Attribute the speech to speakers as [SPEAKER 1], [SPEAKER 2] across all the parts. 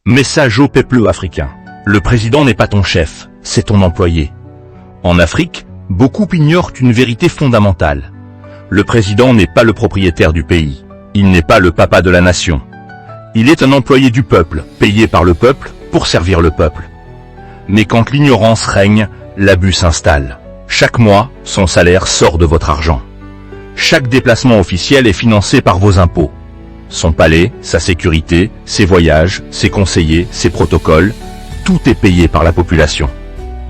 [SPEAKER 1] Message au peuple africain. Le président n'est pas ton chef, c'est ton employé. En Afrique, beaucoup ignorent une vérité fondamentale. Le président n'est pas le propriétaire du pays. Il n'est pas le papa de la nation. Il est un employé du peuple, payé par le peuple, pour servir le peuple. Mais quand l'ignorance règne, l'abus s'installe. Chaque mois, son salaire sort de votre argent. Chaque déplacement officiel est financé par vos impôts. Son palais, sa sécurité, ses voyages, ses conseillers, ses protocoles, tout est payé par la population.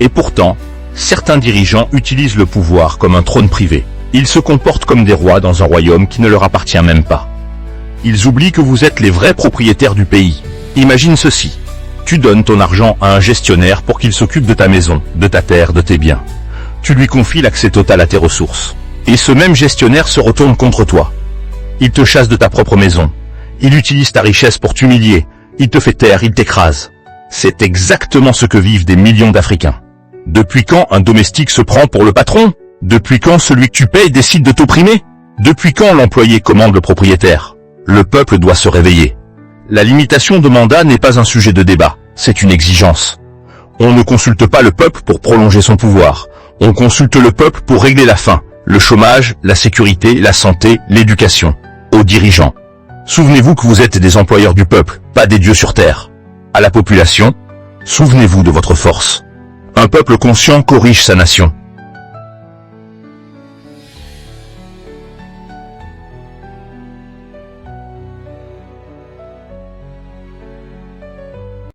[SPEAKER 1] Et pourtant, certains dirigeants utilisent le pouvoir comme un trône privé. Ils se comportent comme des rois dans un royaume qui ne leur appartient même pas. Ils oublient que vous êtes les vrais propriétaires du pays. Imagine ceci. Tu donnes ton argent à un gestionnaire pour qu'il s'occupe de ta maison, de ta terre, de tes biens. Tu lui confies l'accès total à tes ressources. Et ce même gestionnaire se retourne contre toi. Il te chasse de ta propre maison. Il utilise ta richesse pour t'humilier. Il te fait taire, il t'écrase. C'est exactement ce que vivent des millions d'Africains. Depuis quand un domestique se prend pour le patron? Depuis quand celui que tu payes décide de t'opprimer? Depuis quand l'employé commande le propriétaire? Le peuple doit se réveiller. La limitation de mandat n'est pas un sujet de débat, c'est une exigence. On ne consulte pas le peuple pour prolonger son pouvoir. On consulte le peuple pour régler la faim, le chômage, la sécurité, la santé, l'éducation. Aux dirigeants. Souvenez-vous que vous êtes des employeurs du peuple, pas des dieux sur terre. À la population, souvenez-vous de votre force. Un peuple conscient corrige sa nation.